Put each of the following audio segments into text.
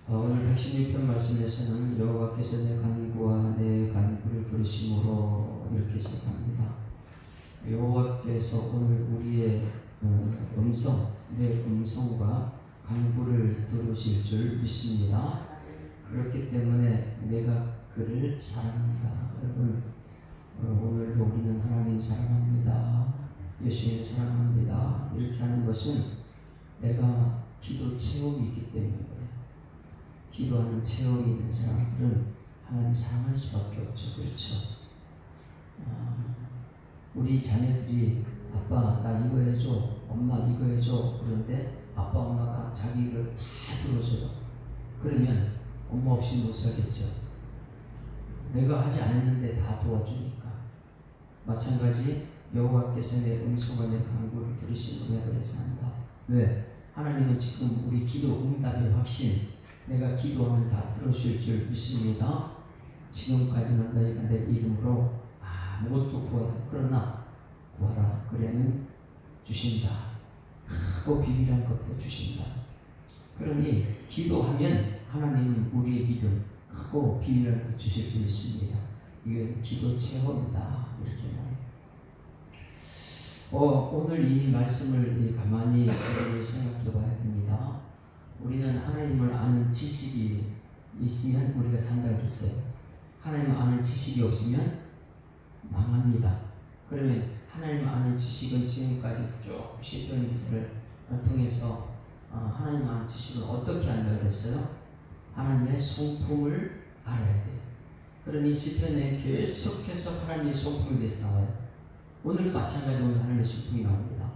오늘 116편 말씀에서는 여호와께서 내 간구와 내 간구를 들으심으로 이렇게 시작합니다. 여호와께서 오늘 우리의 내 음성과 간구를 들으실 줄 믿습니다. 그렇기 때문에 내가 그를 사랑한다. 여러분, 오늘도 우리는 하나님 사랑합니다. 예수님 사랑합니다. 이렇게 하는 것은 내가 기도 체험이 있기 때문에 그래요. 기도하는 체험이 있는 사람들은 하나님 사랑할 수밖에 없죠. 그렇죠? 우리 자녀들이 아빠 나 이거 해줘, 엄마 이거 해줘 그런데 아빠 엄마가 자기 일을 다 들어줘요. 그러면 엄마 없이 못 살겠죠. 내가 하지 않았는데 다 도와주니까. 마찬가지 여호와께서 내 음성과 내 간구를 들으시고 내가 그래서 한다. 왜? 하나님은 지금 우리 기도 응답의 확신, 내가 기도하면 다 들어줄 줄 믿습니다. 지금까지는 너희가 내 이름으로 아무것도 구하지, 그러나 구하라 그러면 주신다. 크고 비밀한 것도 주신다. 그러니 기도하면 하나님은 우리의 믿음, 크고 비밀한 것 주실 줄 믿습니다. 이게 기도 체험이다. 이렇게 말해요. 오늘 이 말씀을 가만히 생각해 봐야 됩니다. 우리는 하나님을 아는 지식이 있으면 우리가 산다고 했어요. 하나님을 아는 지식이 없으면 망합니다. 그러면 하나님을 아는 지식은 지금까지 쭉 시편 기사를 통해서 하나님을 아는 지식을 어떻게 한다고 그랬어요? 하나님의 성품을 알아야 돼요. 그러니 시편에 계속해서 하나님의 성품에 대해서 나와요. 오늘도 마찬가지로 하나님의 성품이 나옵니다.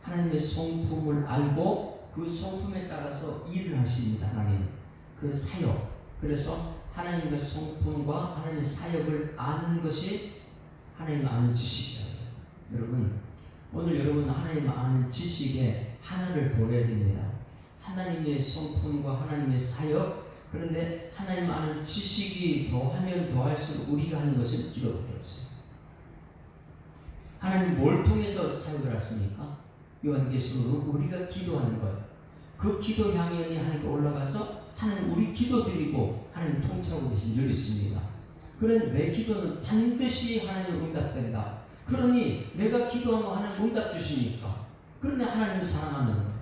하나님의 성품을 알고 그 성품에 따라서 일을 하십니다. 하나님 그 사역. 그래서 하나님의 성품과 하나님의 사역을 아는 것이 하나님을 아는 지식이에요. 여러분, 오늘 여러분 하나님을 아는 지식에 하나를 더해야 됩니다. 하나님의 성품과 하나님의 사역. 그런데 하나님을 아는 지식이 더하면 더할수록 우리가 하는 것은 기도밖에 없어요. 하나님 뭘 통해서 사역을 하십니까? 요한계시록은 우리가 기도하는 거예요. 그 기도 향연이 하나님께 올라가서 하나님 우리 기도 드리고 하나님 통치하고 계신 줄 믿습니다. 그런 내 기도는 반드시 하나님 응답된다. 그러니 내가 기도하면 하나님 응답 주시니까. 그런데 하나님 사랑하는 거예요.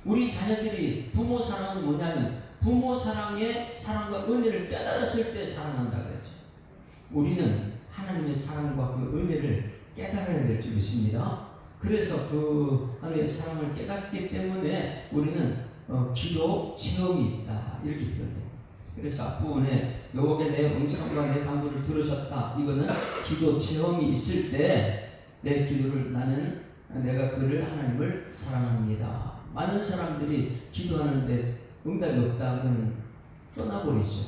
우리 자녀들이 부모 사랑은 뭐냐면 부모 사랑의 사랑과 은혜를 깨달았을 때 사랑한다 그랬죠. 우리는 하나님의 사랑과 그 은혜를 깨달아야 될 줄 믿습니다. 그래서 그 하나님의 사랑을 깨닫기 때문에 우리는 기도 체험이 있다 이렇게 표현해요. 그래서 앞부분에 여호와께 내 음성과 내 간구를 들으셨다. 이거는 기도 체험이 있을 때 내 기도를 내가 그를 하나님을 사랑합니다. 많은 사람들이 기도하는데 응답이 없다면 떠나버리죠.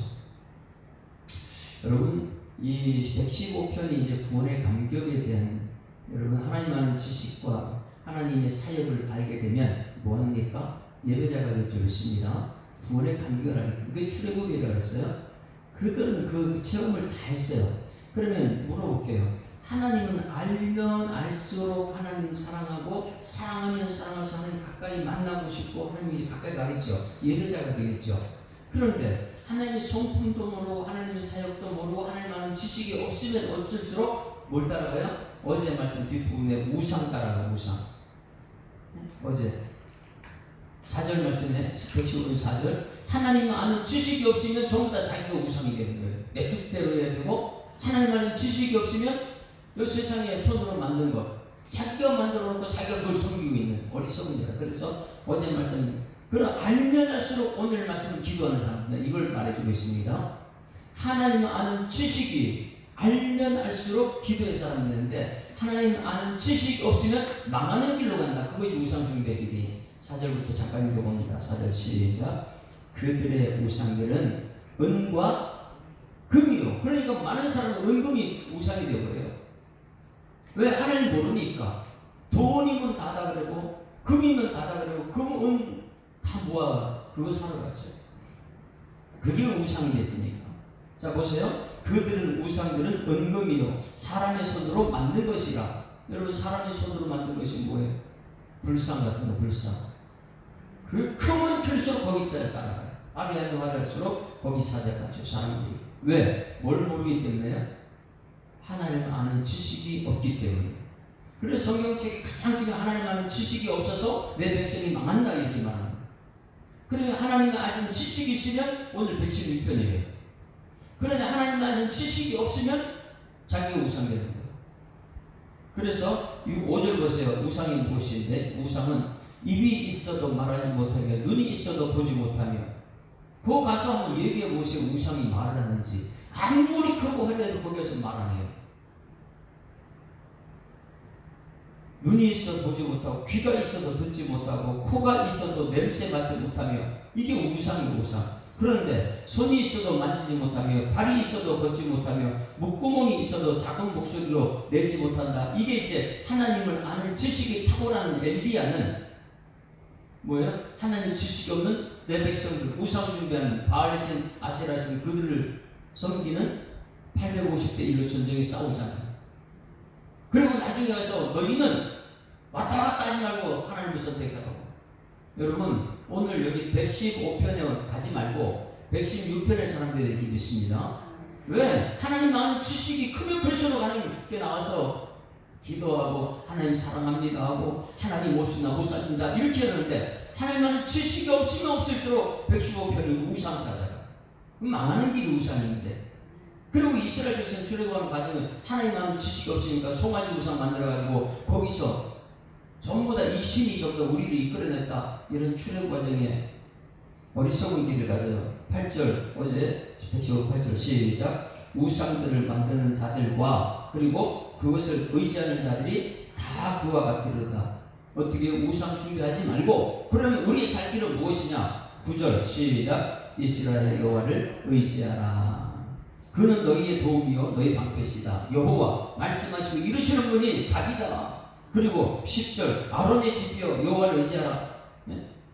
여러분 이 115편이 이제 구원의 감격에 대한 여러분 하나님 아는 지식과 하나님의 사역을 알게 되면 뭐합니까? 예배자가 될 줄 믿습니다. 구원의 감격을 알게 됩니다. 그게 출애굽이라고 했어요. 그들은 그 체험을 다 했어요. 그러면 물어볼게요. 하나님은 알면 알수록 하나님 사랑하고 사랑하면 사랑해서 하나님 가까이 만나고 싶고 하나님이 가까이 가겠죠. 예배자가 되겠죠. 그런데 하나님의 성품도 모르고 하나님의 사역도 모르고 하나님 아는 지식이 없으면 없을수록 뭘 따라가요? 어제 말씀 뒷부분에 우상 따라가요. 우상. 어제 4절 말씀에 115편 4절 하나님 아는 지식이 없으면 전부 다 자기가 우상이 되는 거예요. 내 뜻대로 해야 되고 하나님 아는 지식이 없으면 이 세상에 손으로 만든 것 자기가 만들어 놓고 자기가 그걸 섬기고 있는 어리석은 자라. 그래서 어제 말씀 그런 알면 할수록 오늘 말씀을 기도하는 사람들 이걸 말해주고 있습니다. 하나님 아는 지식이 알면 알수록 기도의 사람이 되는데 하나님 아는 지식이 없으면 망하는 길로 간다. 그것이 우상 숭배들이 4절부터 잠깐 읽어봅니다. 4절 시작. 그들의 우상들은 은과 금이요. 그러니까 많은 사람은 은금이 우상이 되어버려요. 왜? 하나님 모르니까. 돈이면 다다 그러고 금이면 다다 그러고 금, 은 다 모아 그거 사러 갔죠. 그게 우상이 됐으니까. 자 보세요. 그들은 우상들은 은금이요 사람의 손으로 만든 것이라. 여러분 사람의 손으로 만든 것이 뭐예요? 불상 같은 거 불상. 그 크면 클수록 거기까지 따라가요. 아뢰하면 아뢰할수록 거기 찾아가죠. 사람들이. 왜? 뭘 모르기 때문에요? 하나님을 아는 지식이 없기 때문에. 그래서 성경책이 가장 중요한 하나님을 아는 지식이 없어서 내 백성이 망한다 이렇게 말합니다. 그러면 하나님을 아시는 지식이 있으면 오늘 116편이에요. 그런데 하나님을 아시는 지식이 없으면 자기가 우상되는 거예요. 그래서 5절 보세요. 우상이 무엇인데? 우상은 입이 있어도 말하지 못하며 눈이 있어도 보지 못하며. 그거 가서 한번 얘기해 보세요. 우상이 말을 하는지. 아무리 크고 하려도 거기에서 말 안 해요. 눈이 있어도 보지 못하고, 귀가 있어도 듣지 못하고, 코가 있어도 냄새 맡지 못하며. 이게 우상이에요. 우상. 그런데 손이 있어도 만지지 못하며, 발이 있어도 걷지 못하며, 목구멍이 있어도 작은 목소리로 내지 못한다. 이게 이제 하나님을 아는 지식이 탁월한 엘리야는 뭐예요? 하나님 지식이 없는 내 백성들, 우상 숭배하는 바알신, 아세라신 그들을 섬기는 850대 1로 전쟁에 싸우잖아요. 그리고 나중에 가서 너희는 왔다 갔다 하지 말고 하나님을 선택하라고. 여러분 오늘 여기 115편에 가지 말고 116편의 사람들이 이렇게 믿습니다. 왜? 하나님 아는 지식이 크면 클수록 하나님께 나와서 기도하고 하나님 사랑합니다 하고 하나님 없으나 못 살린다 이렇게 하는데 하나님 아는 지식이 없으면 없을수록 115편이 우상사자가 망하는 길이 우상인데. 그리고 이스라엘 백성 출애굽하는 과정은 하나님 아는 지식이 없으니까 송아지 우상 만들어가지고 거기서 전부 다 이 신이 전부 다 우리를 이끌어냈다. 이런 출애굽 과정에 어리석은 길을 가져요. 8절 어제 118절 시작. 우상들을 만드는 자들과 그리고 그것을 의지하는 자들이 다 그와 같으리로다. 어떻게 우상 숭배하지 말고 그러면 우리의 살 길은 무엇이냐. 9절 시작. 이스라엘의 여호와를 의지하라. 그는 너희의 도움이요 너희 방패시다. 여호와 말씀하시고 이루시는 분이 답이다. 그리고 10절 아론의 집이여 여호와를 의지하라.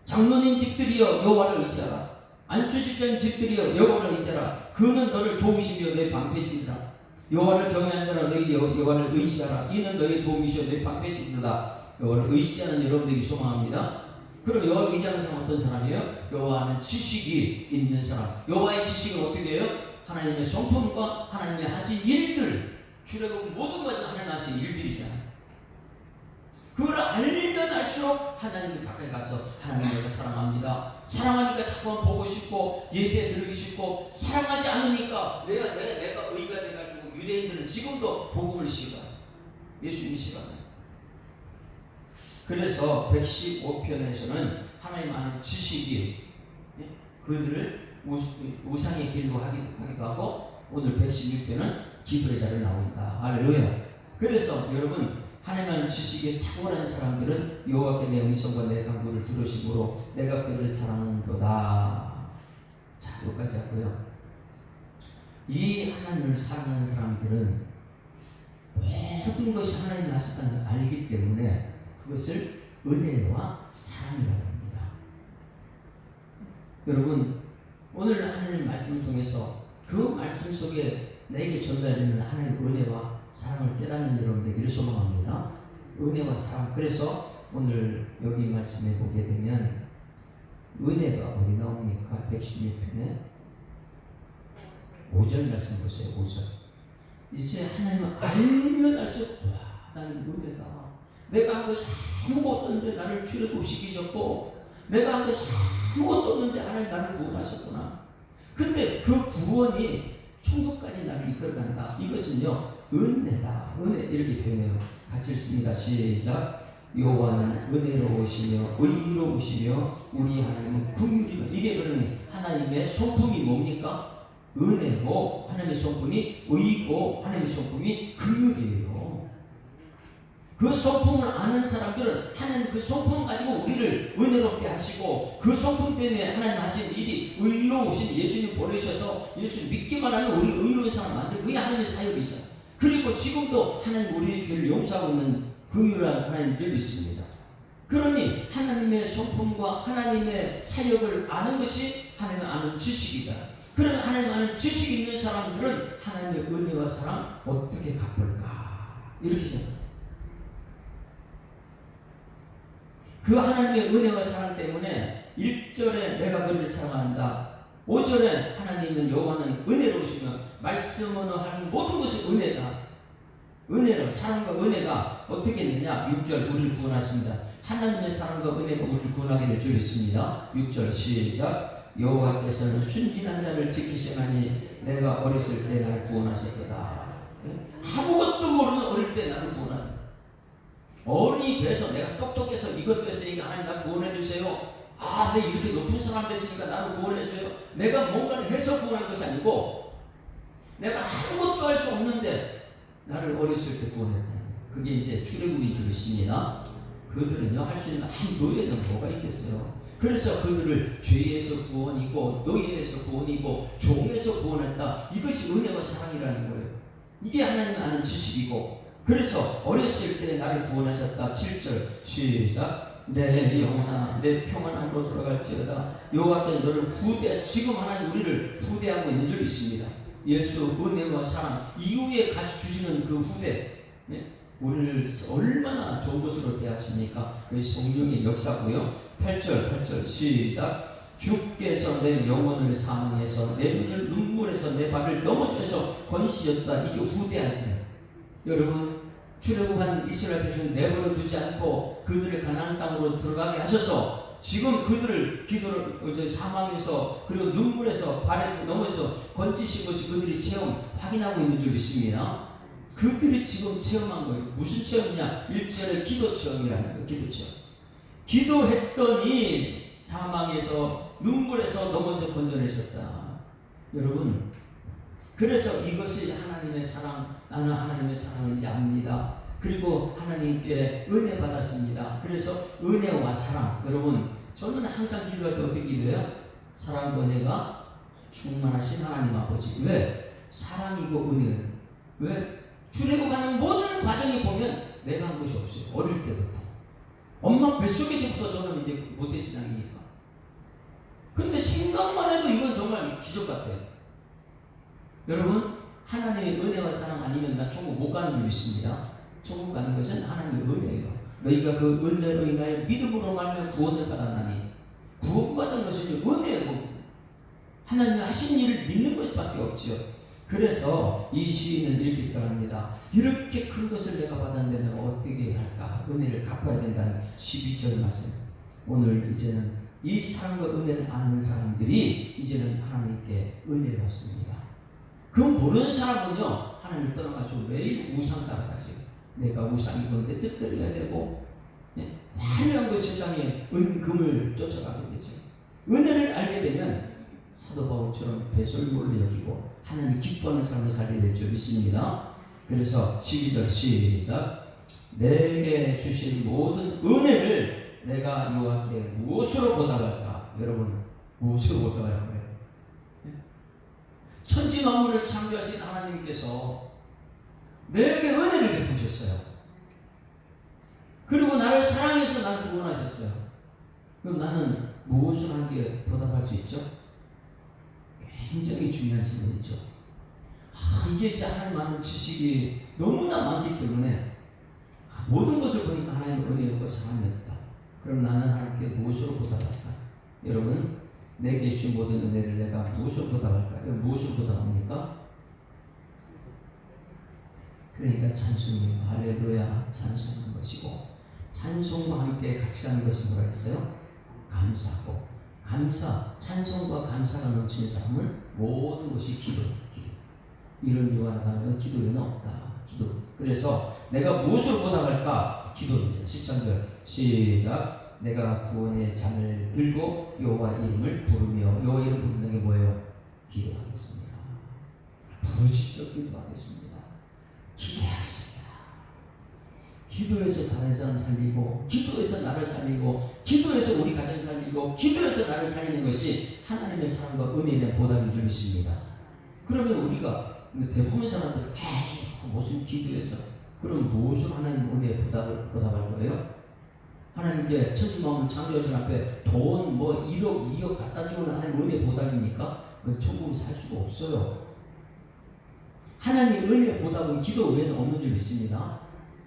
장로님 집들이여 여호와를 의지하라. 안수 집사님 집들이여 여호와를 의지하라. 그는 너를 도우시며 너희 방패시리라. 여호와를 경외하는 자라 너희 여호와를 의지하라. 이는 너희 도움이시여 너희 방패시리라. 여호와를 의지하는 여러분들이 소망합니다. 그럼 여호와를 의지하는 사람은 어떤 사람이에요? 여호와는 지식이 있는 사람. 여호와의 지식은 어떻게 해요? 하나님의 성품과 하나님의 하신 일들, 출애굽 모든 것이 하나님 하신 일들이잖아요. 그걸 알면 알수록 하나님이 가까이 가서 하나님 내가 사랑합니다. 사랑하니까 자꾸만 보고 싶고 예배 드리고 싶고 사랑하지 않으니까 내가 의가 돼가지고 유대인들은 지금도 복음을 싫어해요. 예수님이 싫어해요. 그래서 115편에서는 하나님 아는 지식이 그들을 우상의 길로 하기도 하고 오늘 116편은 기도의 자리에 나온다. 할렐루야. 그래서 여러분 하나님의 지식에 탁월한 사람들은 여호와께 내 음성과 내 간구를 들으심으로 내가 그를 사랑한도다. 자 여기까지 하고요. 이 하나님을 사랑하는 사람들은 모든 것이 하나님이 하셨다는 걸 알기 때문에 그것을 은혜와 사랑이라고 합니다. 여러분 오늘 하나님 말씀을 통해서 그 말씀 속에 내게 전달되는 하나님의 은혜와 사랑을 깨닫는 여러분들에게 소망합니다. 은혜와 사랑. 그래서 오늘 여기 말씀해 보게 되면 은혜가 어디 나옵니까? 116편에 5절 말씀 보세요. 5절. 이제 하나님을 알면 알수록 와 나는 은혜다. 내가 한 것이 아무것도 없는데 나를 출애굽시키셨고 내가 한 것이 아무것도 없는데 하나님 나를 구원하셨구나. 근데 그 구원이 천국까지 나를 이끌어간다. 이것은요 은혜다. 은혜 이렇게 표현해요. 같이 읽습니다. 시작. 여호와는 은혜로우시며 의로우시며 우리 하나님은 긍휼이며. 이게 그러니 하나님의 성품이 뭡니까? 은혜고 하나님의 성품이 의고 하나님의 성품이 긍휼이에요. 그 성품을 아는 사람들은 하나님 그 성품 가지고 우리를 은혜롭게 하시고 그 성품 때문에 하나님 하신 일이 의로우신 예수님 보내셔서 예수 믿기만 하면 우리 의로운 사람 만들고 그게 하나님의 사역이죠. 그리고 지금도 하나님 우리의 죄를 용서하고 있는 긍휼한 하나님을 믿습니다. 그러니 하나님의 성품과 하나님의 사역을 아는 것이 하나님을 아는 지식이다. 그러면 하나님 아는 지식이 있는 사람들은 하나님의 은혜와 사랑 어떻게 갚을까? 이렇게 생각합니다. 그 하나님의 은혜와 사랑 때문에 1절에 내가 그를 사랑한다. 5절에 하나님은 여호와는 은혜로우시며 말씀으로 하는 모든 것이 은혜다. 은혜로 사랑과 은혜가 어떻게 있느냐. 6절 우리를 구원하십니다. 하나님의 사랑과 은혜가 우리를 구원하게 될 줄 있습니다. 6절 시작. 여호와께서는 순진한 자를 지키시나니 내가 어렸을 때 나를 구원하셨도다. 아무것도 모르는 어릴 때 나를 구원한다. 어른이 돼서 내가 똑똑해서 이것 됐으니까 하나님 나 구원해 주세요. 아, 내 이렇게 높은 사람 됐으니까 나를 구원해 주세요. 내가 뭔가를 해서 구원한 것이 아니고 내가 아무것도 할 수 없는데 나를 어렸을 때 구원했다. 그게 이제 출애굽인 줄 믿습니다. 그들은요 할 수 있는 한 노예는 뭐가 있겠어요. 그래서 그들을 죄에서 구원이고 노예에서 구원이고 종에서 구원했다. 이것이 은혜와 사랑이라는 거예요. 이게 하나님 아는 지식이고, 그래서 어렸을 때 나를 구원하셨다. 7절 시작. 내 영혼아 내 평안함으로 돌아갈지어다. 여호와께서 너를 후대, 지금 하나님 우리를 후대하고 있는 줄 믿습니다. 예수 은혜와 사랑 이후에 같이 주시는 그 후대, 우리를 얼마나 좋은 것으로 대하십니까? 그게 성령의 역사고요. 8절 시작. 주께서 내 영혼을 사망해서 내 눈을 눈물에서 내 발을 넘어져서 건지셨다. 이게 후대하지. 여러분 출애굽한 이스라엘 백성을 내버려 두지 않고 그들을 가나안 땅으로 들어가게 하셔서 지금 그들을 기도를 사망해서 그리고 눈물에서 발에 넘어져서 건지신 것이 그들이 체험 확인하고 있는 줄 믿습니다. 그들이 지금 체험한 거예요. 무슨 체험이냐? 1절에 기도 체험이라는 거예요. 기도 체험. 기도했더니 사망에서 눈물에서 넘어져 건져내셨다. 여러분, 그래서 이것이 하나님의 사랑, 나는 하나님의 사랑인지 압니다. 그리고 하나님께 은혜 받았습니다. 그래서 은혜와 사랑. 여러분, 저는 항상 기도할 때 어떻게 기도해요? 사랑과 은혜가 충만하신 하나님 아버지. 왜? 사랑이고 은혜. 왜? 출애굽하는 모든 과정이 보면 내가 한 것이 없어요. 어릴 때부터. 엄마 뱃속에서부터 저는 이제 모태신앙이니까. 근데 생각만 해도 이건 정말 기적 같아요. 여러분, 하나님의 은혜와 사랑 아니면 나 천국 못 가는 줄 믿습니다. 천국 가는 것은 하나님의 은혜예요. 너희가 그 은혜로 인하여 믿음으로 말하면 구원을 받았나니, 구원받은 것은 은혜고 하나님 하신 일을 믿는 것밖에 없지요. 그래서 이 시인은 이렇게 표현합니다. 이렇게 큰 것을 내가 받았는데 내가 어떻게 할까? 은혜를 갚아야 된다는 12절 말씀. 오늘 이제는 이 사랑과 은혜를 아는 사람들이 이제는 하나님께 은혜를 받습니다. 그 모르는 사람은요, 하나님을 떠나가지고 매일 우상 따라가죠. 내가 우상이 그런데 뜻대로 해야 되고, 화려한 그 세상에 은금을 쫓아가게 되죠. 은혜를 알게 되면 사도 바울처럼 배설물로 여기고 하나님 기뻐하는 삶을 살게 될 줄 믿습니다. 그래서 12절 시작. 내게 주신 모든 은혜를 내가 여호와께 무엇으로 보답할까? 여러분, 무엇으로 보답할까요? 천지 만물을 창조하신 하나님께서 내게 은혜를 베푸셨어요. 그리고 나를 사랑해서 나를 구원하셨어요. 그럼 나는 무엇을 하기에 보답할 수 있죠? 굉장히 중요한 질문이죠. 이게 진짜 하나님 아는 지식이 너무나 많기 때문에 모든 것을 보니까 하나님의 은혜와 사랑이었다. 그럼 나는 하나님께 무엇으로 보답할까? 여러분, 내게 주신 모든 은혜를 내가 무엇으로 보답할까? 무엇으로 보답합니까? 그러니까 찬송이에요. 할렐루야, 찬송하는 것이고, 찬송과 함께 같이 가는 것이 뭐라 했어요? 감사고, 감사, 찬송과 감사가 넘치는 사람은 모든 것이 기도. 이런 요한한 사람은 기도에는 없다. 기도. 그래서 내가 무엇으로 보답할까? 기도입니다. 13절 시작. 내가 구원의 잔을 들고 여호와 이름을 부르며, 여호와 이름 부르는 게 뭐예요? 기도하겠습니다. 부르짖어 기도하겠습니다. 기도하겠습니다. 기도해서 다른 사람 살리고, 기도해서 나를 살리고, 기도해서 우리 가정 살리고, 기도해서 나를 살리는 것이 하나님의 사랑과 은혜에 대한 보답인 줄 믿습니다. 그러면 우리가 대부분 사람들 무슨 기도해서, 그럼 무엇으로 하나님 은혜에 보답할 거예요? 하나님께 천지만물 창조하신 앞에 돈 1억 2억 갖다 주면 하나님 은혜 보답입니까? 그 천국에 살 수가 없어요. 하나님 은혜 보답은 기도 외에는 없는 줄 믿습니다.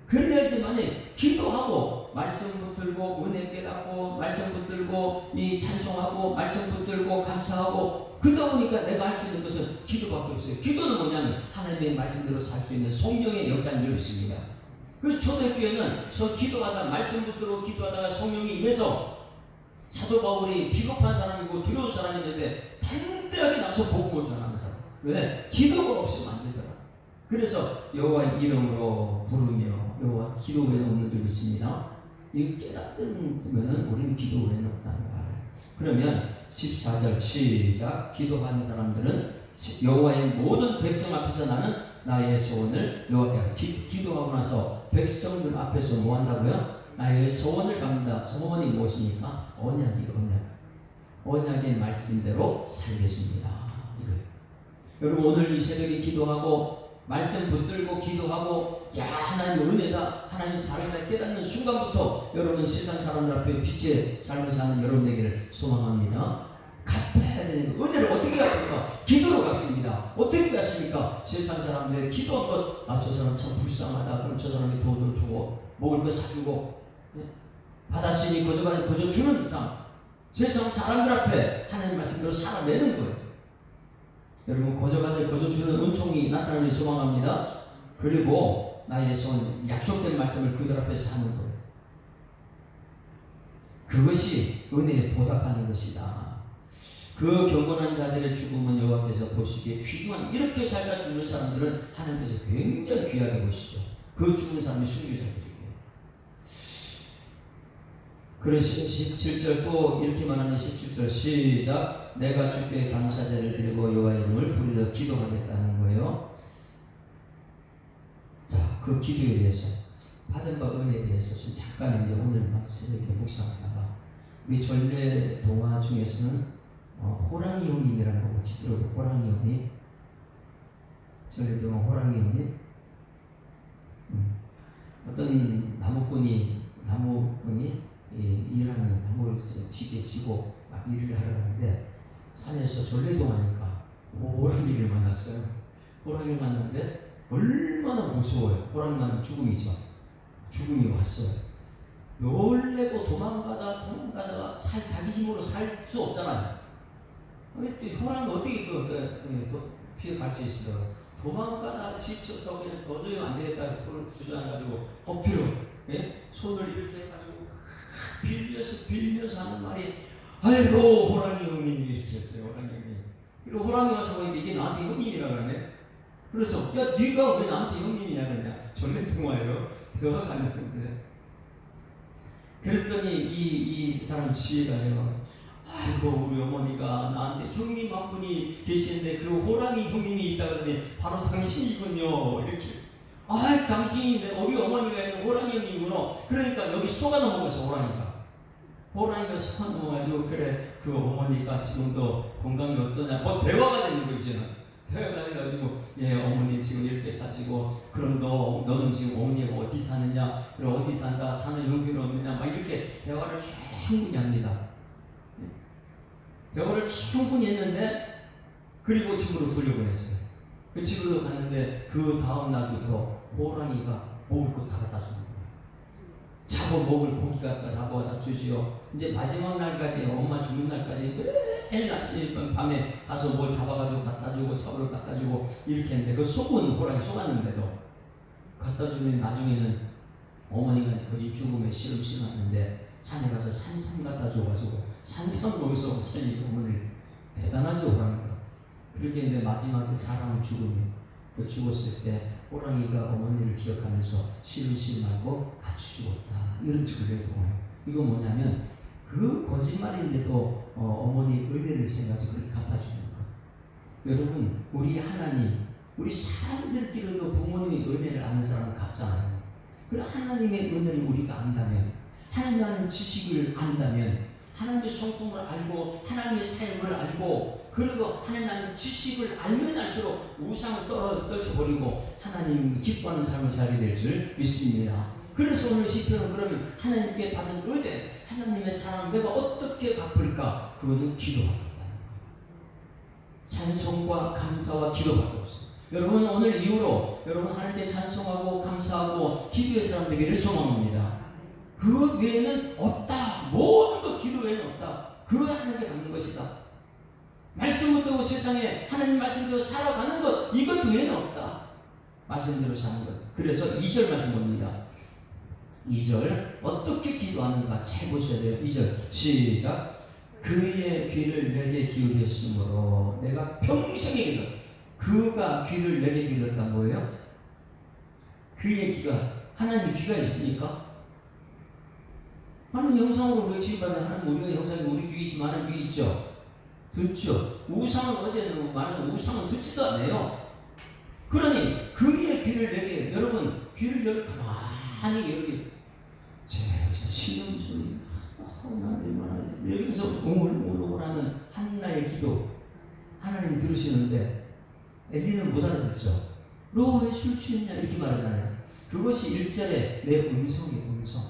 그래야지만 기도하고 말씀 붙들고 은혜 깨닫고 말씀 붙들고 이 찬송하고 말씀 붙들고 감사하고 그러다 보니까 내가 할 수 있는 것은 기도밖에 없어요. 기도는 뭐냐면 하나님의 말씀대로 살 수 있는 성령의 역사를 누렸습니다. 그래서 초대교회는 기도하다 말씀 붙들고 기도하다가 성령이 임해서 사도 바울이 비겁한 사람이고 두려운 사람이었는데 담대하게 나서 복음을 전하는 사람. 왜? 기도가 없으면 안 되더라. 그래서 여호와 이름으로 부르며 여호와 기도 외에는 없는 줄 믿습니다. 이 깨닫으면 우리는 기도 외에는 없다는 거 알아요. 그러면 14절 시작. 기도하는 사람들은 여호와의 모든 백성 앞에서 나는 나의 소원을 여호와께 기도하고 나서 백성들 앞에서 뭐 한다고요? 나의 소원을 갚는다. 소원이 무엇입니까? 언약의 말씀대로 살겠습니다. 이거예요. 여러분 오늘 이 새벽에 기도하고 말씀 붙들고 기도하고 하나님 은혜다 하나님 사랑이다 깨닫는 순간부터 여러분 세상 사람들 앞에 빛의 삶을 사는 여러분에게를 소망합니다. 갚아야 되는 거. 은혜를 어떻게 갚습니까? 기도로 갚습니다. 어떻게 갚습니까? 세상 사람들 기도한 것, 저 사람 참 불쌍하다. 그럼 저 사람이 돈을 주고 먹을 거 사주고 받았으니 거저 주는 이상 세상 사람들 앞에 하나님 말씀대로 살아내는 거예요. 여러분 거저 주는 은총이 나타나는 소망합니다. 그리고 나의 손 약속된 말씀을 그들 앞에 사는 거예요. 그것이 은혜에 보답하는 것이다. 그 경건한 자들의 죽음은 여호와께서 보시기에 귀중한 이렇게 살다 죽는 사람들은 하나님께서 굉장히 귀하게 보시죠. 그 죽은 사람이 순교자들이에요. 그래서 17절 또 이렇게 말하는 17절 시작. 내가 주께 감사제를 드리고 여호와의 이름을 부르짖어 기도하겠다는 거예요. 자, 그 기도에 대해서 받은 바 은혜에 대해서 좀 잠깐 이제 오늘 새벽에 묵상하다가 우리 전래 동화 중에서는 호랑이 형님이라는 거 혹시 들어보세요? 호랑이 형님? 전래 동화 호랑이 형님? 어떤 나무꾼이 일하는 나무를 지게 지고 막 일을 하려 하는데 산에서 전래동화니까 호랑이를 만났어요. 호랑이를 만났는데 얼마나 무서워요. 호랑이 만나면 죽음이죠. 죽음이 왔어요. 놀래고 도망가다가 자기 힘으로 살 수 없잖아요. 호랑이 어떻게 피해 갈 수 있어요? 도망가다가 지쳐서 그냥 도저히 안 되겠다 주저앉아가지고 엎드려 손을 이렇게 해가지고 빌면서 하는 말이 아이고 호랑이 형님이 이렇게 했어요. 호랑이 형님. 그리고 호랑이 와서 보니까 이게 나한테 형님이라 그러네. 그래서 야 네가 왜 나한테 형님이냐 그러냐. 전래동화예요. 대화가 안 되는데. 그랬더니 이 사람 지혜가요. 아이고 우리 어머니가 나한테 형님 한 분이 계시는데 그 호랑이 형님이 있다 그러더니 바로 당신이군요. 이렇게. 당신인데 우리 어머니가 있는 호랑이 형님이구나. 그러니까 여기 속아 넘어가서 호랑이가 속아 넘어가지고 그래 그 어머니가 지금도 건강이 어떠냐. 대화가 되는 거죠. 대화가 돼가지고 어머니 지금 이렇게 사시고 그럼 너는 지금 어머니가 어디 사느냐. 그리고 어디 산다. 사는 형편은 없느냐. 막 이렇게 대화를 충분히 합니다. 대화를 충분히 했는데 그리고 집으로 돌려보냈어요. 그 집으로 갔는데 그 다음 날부터 호랑이가 먹을 거 다 갖다 주는 거예요. 잡아 먹을 고기 갖다 잡아다 주지요. 이제 마지막 날까지 엄마 죽는 날까지 매일 아침 밤에 가서 뭐 잡아가지고 갖다 주고 사우를 갖다 주고 이렇게 했는데 그 속은 호랑이 속았는데도 갖다 주는 나중에는 어머니가 거기 죽음에 씨름하는데 산에 가서 산삼 갖다 줘가지고 산삼 먹여서 살리 어머니 대단하죠 호랑이가. 그렇게 했는데 마지막에 사람은 그 죽었을 때 호랑이가 어머니를 기억하면서 씨름하고 같이 죽었다. 이런 전래동화예요. 이거 뭐냐면 그 거짓말인데도 어머니 은혜를 생각해서 그렇게 갚아주는 거예요. 여러분 우리 하나님 우리 사람들끼리도 부모님의 은혜를 아는 사람은 갚잖아요. 그럼 하나님의 은혜를 우리가 안다면 하나님의 지식을 안다면 하나님의 성품을 알고 하나님의 사역을 알고 그리고 하나님의 지식을 알면 알수록 우상을 떨쳐버리고 하나님 기뻐하는 삶을 살게 될 줄 믿습니다. 그래서 오늘 시편은 그러면 하나님께 받은 은혜 하나님의 사랑 내가 어떻게 갚을까? 그거는 기도밖에 없다는 거예요. 찬송과 감사와 기도밖에 없어요. 여러분 오늘 이후로 여러분 하나님께 찬송하고 감사하고 기도의 사람 되기를 소망합니다. 그 외에는 없다. 모든 것 기도 외에는 없다. 그 하나님께 남는 것이다. 말씀 듣고 세상에 하나님 말씀대로 살아가는 것, 이것 외에는 없다. 말씀대로 사는 것. 그래서 2절 말씀 봅니다. 2절 어떻게 기도하는가 잘 보셔야 돼요. 2절 시작. 그의 귀를 내게 기울였으므로 내가 평생에 기도. 그가 귀를 내게 기울였다 뭐예요? 그의 귀가, 하나님 귀가 있습니까? 하나님 형상으로 우리 지음받는 하나님, 우리가 형상이 우리 귀이지만 하나님 귀 있죠? 듣죠? 우상은 어제는 말해서 우상은 듣지도 않아요. 그러니 그의 귀를 내게, 여러분 귀를 가만히 여기 여기서 신음 소리 하나님 여기서 웅울웅울하는 한나의 기도 하나님 들으시는데 엘리는 못 알아듣죠. 너 왜 술 취했냐 이렇게 말하잖아요. 그것이 1절에 내 음성이에요. 음성.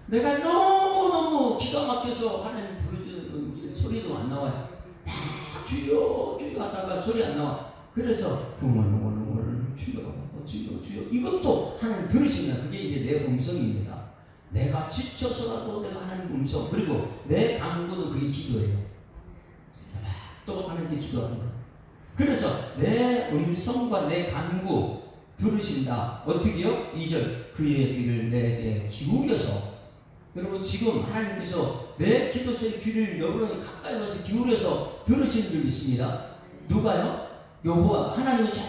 내가 너무너무 기가 막혀서 하나님 부르짖는 소리도 안 나와요. 막 주여 주여 하다가 소리 안 나와. 그래서 웅얼웅얼 주여 주여 주여 이것도 하나님 들으시면 그게 이제 내 음성입니다. 내가 지쳐서라도 내가 하나님 음성, 그리고 내 간구는 그게 기도예요. 또 하나님께 기도하는 거. 그래서 내 음성과 내 간구 들으신다. 어떻게요? 2절 그의 귀를 내게 기울여서. 여러분 지금 하나님께서 내 기도 소리 귀를 여러분이 가까이 와서 기울여서 들으시는 줄 믿습니다. 누가요? 여호와. 하나님은 저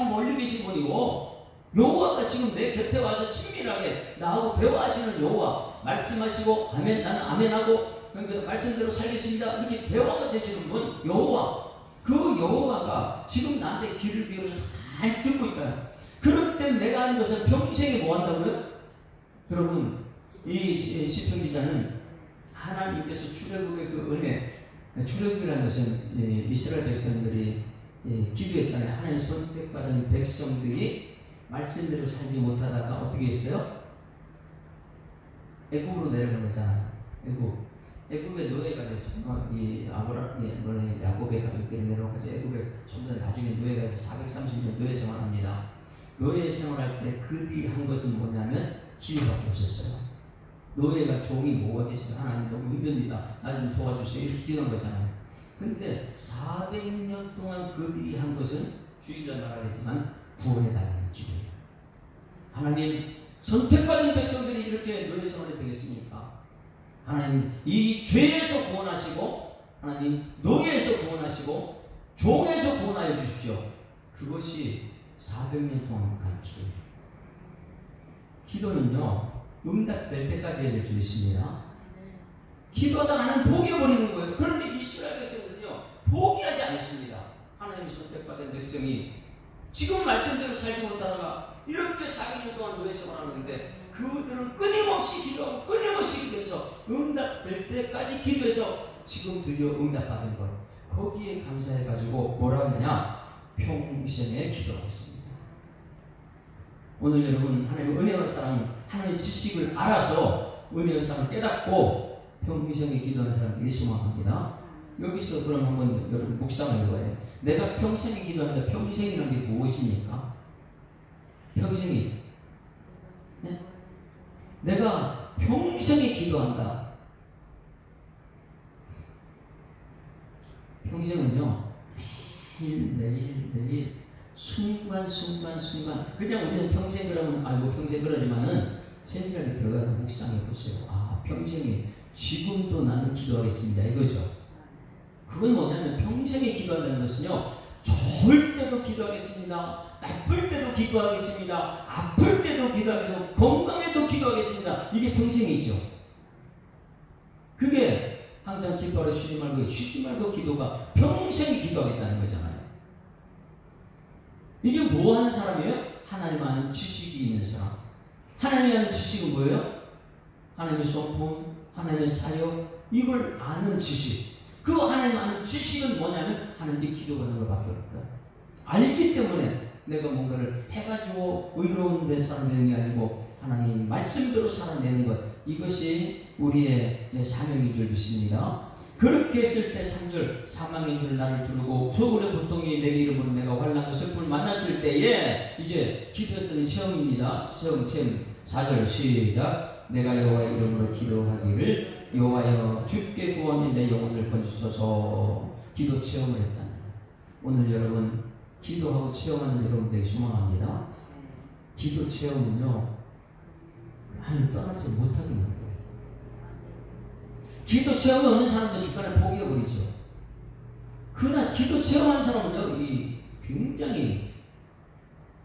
멀리 계신 분이고 여호와가 지금 내 곁에 와서 친밀하게 나하고 대화하시는 여호와. 말씀하시고 아멘, 나는 아멘하고 말씀대로 살겠습니다. 이렇게 대화가 되시는 분 여호와. 그 여호와가 지금 나한테 귀를 기울여서 잘 듣고 있다. 그렇기 때문에 내가 하는 것은 평생에 뭐 한다고요? 여러분 이 시편 기자는 하나님께서 출애굽의 그 은혜, 출애굽이라는 것은 이스라엘 백성들이 기도했잖아요. 하나님 선택받은 백성들이 말씀대로 살지 못하다가 어떻게 했어요? 애굽으로 내려간 거잖아요. 애굽에 노예가 됐어요. 이 야곱의 가족들이 내려가서 애굽에 좀 더 나중에 노예가 돼서 430년 노예 생활합니다. 노예 생활할 때 그들이 한 것은 뭐냐면 기도밖에 없었어요. 노예가 종이 뭐 하겠어요? 하나님 너무 힘듭니다. 나 좀 도와주세요. 이렇게 기도한 거잖아요. 근데 400년 동안 그들이 한 것은 주일날 말하겠지만 구원해달라는 기도예요. 하나님 선택받은 백성들이 이렇게 노예 생활이 되겠습니까? 하나님 이 죄에서 구원하시고 하나님 노예에서 구원하시고 종에서 구원하여 주십시오. 그것이 400년 동안 간 기도예요. 기도는요 응답될 때까지 해야 될 줄 있습니다. 기도하다 나는 포기해버리는 거예요. 그런데 이스라엘 백성들은요 포기하지 않습니다. 하나님 선택받은 백성이 지금 말씀대로 살지 못하다가 이렇게 400년 동안 노예 생활하는데 그들은 끊임없이 기도하고 끊임없이 기도해서 응답될 때까지 기도해서 지금 드디어 응답받은 것, 거기에 감사해가지고 뭐라 하느냐? 평생에 기도하겠습니다. 오늘 여러분 하나님의 은혜와 사랑, 하나님의 지식을 알아서 은혜와 사랑을 깨닫고 평생에 기도하는 사람들이 소망합니다. 여기서 그럼 한번 여러분 묵상을 해봐요. 내가 평생에 기도한다. 평생이라는 게 무엇입니까? 평생이. 네? 내가 평생에 기도한다. 평생은요 매일 순간 그냥 우리는 평생 그러면 알고 평생 그러지만은 세밀하게 들어가서 묵상해 보세요. 아 평생에 지금도 나는 기도하겠습니다 이거죠. 그건 뭐냐면 평생에 기도한다는 것은요 좋을 때도 기도하겠습니다, 나쁠 때도 기도하겠습니다, 아플 때도 기도하겠습니다, 건강해도 기도하겠습니다. 이게 평생이죠. 그게 항상 기뻐하러 쉬지 말고 기도가 평생 기도하겠다는 거잖아요. 이게 뭐 하는 사람이에요? 하나님 아는 지식이 있는 사람. 하나님이 아는 지식은 뭐예요? 하나님의 성품, 하나님의 사역, 이걸 아는 지식. 그 하나님 아는 지식은 뭐냐면 하나님께 기도하는 것밖에 없다. 알기 때문에 내가 뭔가를 해가지고 의로운 데 살아내는 게 아니고 하나님 말씀대로 살아내는 것, 이것이 우리의 사명인 줄 믿습니다. 그렇게 했을 때 3절 사망의 줄을 나를 두르고 서울의 고통이 내게 이름으로 내가 환난과 슬픔을 만났을 때에 이제 기도했던 체험입니다. 체험 4절 시작. 내가 여호와의 이름으로 기도하기를 여호와여 주께 구하며 내 영혼을 건지소서. 기도 체험을 했다는 거예요. 오늘 여러분 기도하고 체험하는 여러분들에게 소망합니다. 기도 체험은요 하나님 떠나지 못하게 만들어요. 기도 체험이 없는 사람도 중간에 포기해버리죠. 그러나 기도 체험한 사람은요 굉장히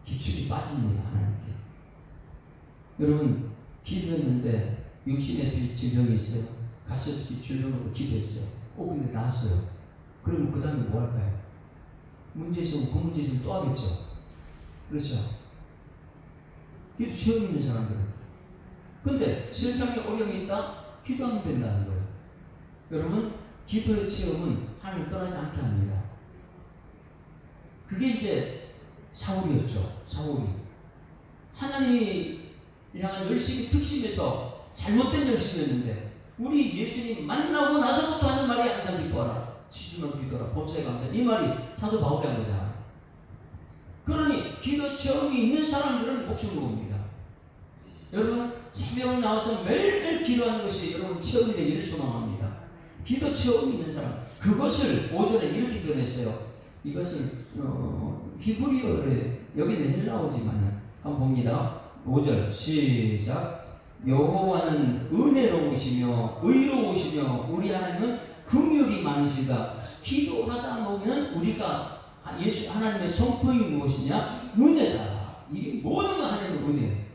깊숙이 빠집니다. 하나님께. 여러분 기도했는데 육신의 질병이 있어요. 가서 질병으로 기도했어요. 근데 나았어요. 그러면 그 다음에 뭐 할까요? 문제 있으면 그 문제 있으면 또 하겠죠. 그렇죠. 기도 체험 있는 사람들은. 근데 세상에 어려움이 있다? 기도하면 된다는 거예요. 여러분 기도의 체험은 하나님 떠나지 않게 합니다. 그게 이제 사울이었죠. 사울이 하나님이 향한 열심이 특심에서 잘못된 열심이었는데 우리 예수님 만나고 나서부터 하는 말이 항상 기뻐하라, 시주만 기도하라, 범사에 감사. 이 말이 사도 바울이 한 거잖아요. 그러니 기도 체험이 있는 사람들은 목숨을 봅니다. 여러분 새벽 나와서 매일매일 기도하는 것이 여러분 체험이 되기를 소망합니다. 기도 체험이 있는 사람, 그것을 5절에 이렇게 표현했어요. 이것을 히브리어에 여기는 헬라어지만 한번 봅니다. 5절 시작. 여호와는 은혜로우시며 의로우시며 우리 하나님은 긍휼이 많으시다. 기도하다 보면 우리가 예수 하나님의 성품이 무엇이냐? 은혜다. 이게 모든 거 하나님의 은혜.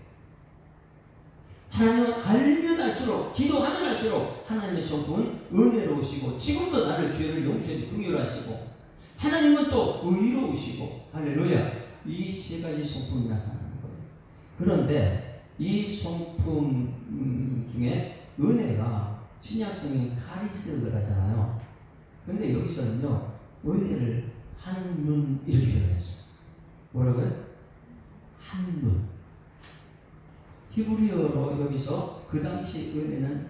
하나님은 알면 알수록, 기도하면 할수록 하나님의 성품은 은혜로우시고 지금도 나를 죄를 용서해 긍휼하시고 하나님은 또 의로우시고 할렐루야. 이 세 가지 성품이 나타나는 거예요. 그런데 이 성품 중에 은혜가 신약성에 카리스를 하잖아요. 근데 여기서는요 은혜를 한눈 이렇게 표현했어요. 뭐라고요? 한눈. 히브리어로 여기서 그 당시 은혜는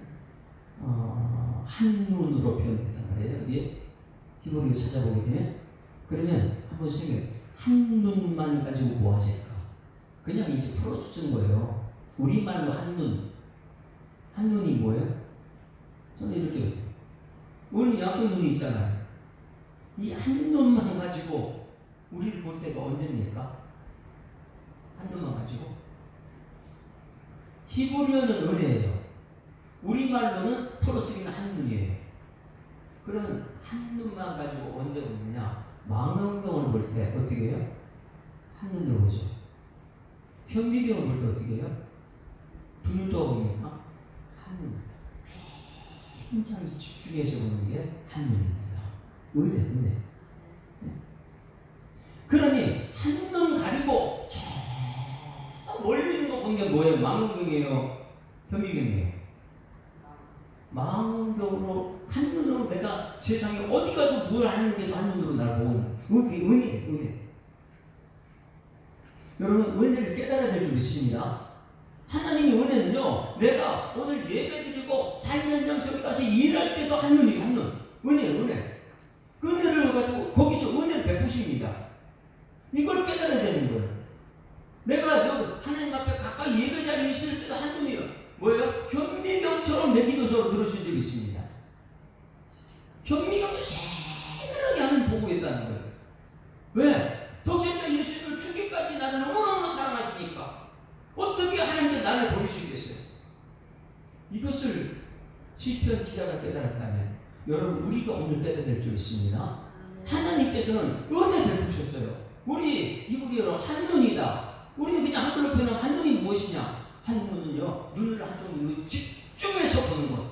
한눈으로 표현했단 말이에요. 여기 히브리어 찾아보게 되면 그러면 한번 생각해. 한눈만 가지고 뭐 하실까? 그냥 이제 풀어주는 거예요. 우리말로 한눈. 한눈이 뭐예요? 저는 이렇게 오늘 양쪽 눈이 있잖아요. 이 한눈만 가지고 우리를 볼 때가 언제입니까? 한눈만 가지고. 히브리어는 은혜예요. 우리말로는 풀어쓰기는 한눈이에요. 그러면 한눈만 가지고 언제 보느냐? 망원경을 볼 때 어떻게 해요? 한눈으로 보죠. 현미경을 볼 때 어떻게 해요? 두 눈 떠 봅니까? 한눈. 굉장히 집중해서 보는 게 한눈입니다. 은혜. 그러니 한눈 가리고 저 멀리 있는 거 보는 게 뭐예요? 망원경이에요? 현미경이에요? 망원경으로 한눈으로 내가 세상에 어디 가도 뭘 하는 게서 한눈으로 날 보는 은혜. 여러분 은혜를 깨달아야 될 줄 믿습니다. 하나님의 은혜는요, 내가 오늘 예배 드리고 살면장소에 가서 일할 때도 한눈이에요. 한눈. 은혜. 그 은혜를 가지고 거기서 은혜를 베푸십니다. 이걸 깨달아야 되는 거예요. 내가 여기 하나님 앞에 가까이 예배 자리에 있을 때도 한눈이에요. 뭐예요? 현미경처럼 내 기도서로 들으신 적이 있습니다. 현미경이 새하게 하나님 보고 있다는 거예요. 왜? 독생자 예수님을 죽기까지 나를 너무너무 사랑하시니까 어떻게 하나님께 나를 보내시겠어요? 이것을 시편 기자가 깨달았다면 여러분 우리가 오늘 깨달아야 될 줄 있습니다. 하나님께서는 은혜 베푸셨어요. 우리 히브리어로 한눈이다. 우리는 그냥 한글로 표현하면 한눈이 무엇이냐? 한눈은요, 눈을 한쪽으로 집중해서 보는 것.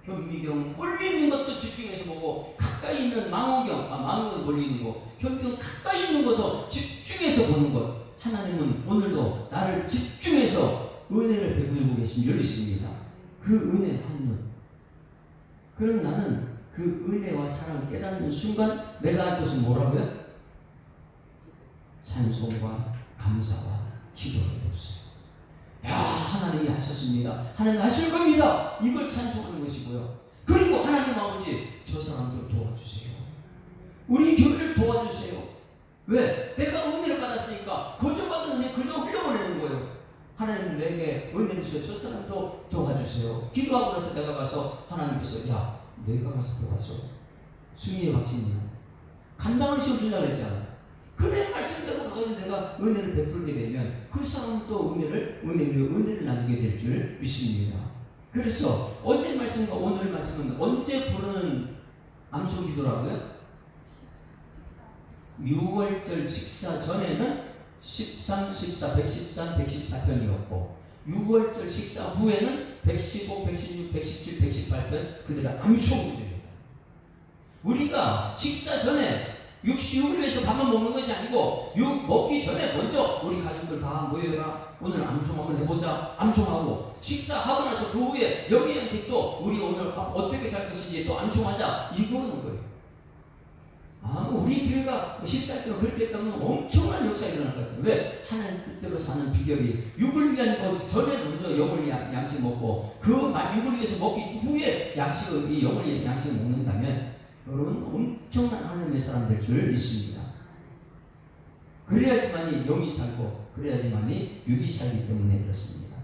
현미경 멀리 있는 것도 집중해서 보고 가까이 있는 망원경 멀리 있는 거, 현미경 가까이 있는 것도 집중해서 보는 것. 하나님은 오늘도 나를 집중해서 은혜를 베풀고 계신 줄 믿습니다. 그 은혜 한눈. 그럼 나는 그 은혜와 사랑을 깨닫는 순간 내가 할 것은 뭐라고요? 찬송과 감사와 기도를 배웠어요. 야, 하나님이 하셨습니다. 하나님 하실 겁니다. 이걸 찬송하는 것이고요. 그리고 하나님 아버지 저 사람 좀 도와주세요. 우리 교회를 도와주세요. 왜? 내가 은혜를 받았으니까 거저 받은 은혜 그저 흘려보내는 거예요. 하나님 내게 은혜를 주셔 저 사람도 도와주세요. 기도하고 나서 내가 가서 하나님께서 야 내가 가서 도와줘. 승리의 확신이야. 간당을 씌워준다고 했잖아. 그래 말씀대로 가지고 내가 은혜를 베풀게 되면 그 사람은 또 은혜를 나누게 될 줄 믿습니다. 그래서 어제 말씀과 오늘 말씀은 언제 부르는 암송 기도라고요? 6월절 식사 전에는 13, 14, 113, 114편이었고 6월절 식사 후에는 115, 116, 117, 118편 그들의 암송기도입니다. 우리가 식사 전에 육식을 위해서 밥만 먹는 것이 아니고 육 먹기 전에 먼저 우리 가족들 다 모여라. 오늘 암송 한번 해보자. 암송하고 식사하고 나서 그 후에 영양책도 우리 오늘 어떻게 살 것인지 또 암송하자. 이거는 거예요. 우리 교회가 식사할 때는 그렇게 했다면 엄청난 역사가 일어날 것 같아요. 왜? 하나님 뜻대로 사는 비결이 육을 위한 것 전에 먼저 영을 양식 먹고 그 육을 위해서 먹기 후에 이 영을 양식을 먹는다면 여러분 엄청난 하나님의 사람 될 줄 믿습니다. 그래야지만이 영이 살고 그래야지만이 육이 살기 때문에 그렇습니다.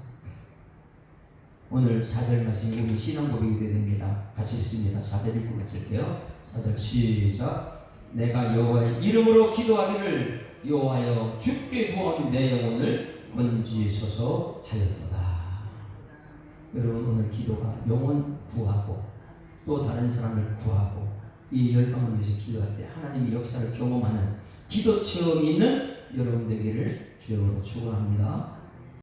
오늘 4절 말씀이 우리 신앙 고백이 되어야 됩니다. 같이 읽습니다. 4절 읽고 마칠게요. 4절 시작. 내가 여호와의 이름으로 기도하기를 여호와여 주께 구하는 내 영혼을 건지소서 하였도다. 여러분 오늘 기도가 영혼 구하고 또 다른 사람을 구하고 이 열방을 위해서 기도할 때 하나님의 역사를 경험하는 기도 체험이 있는 여러분 되기를 주님으로 축원합니다.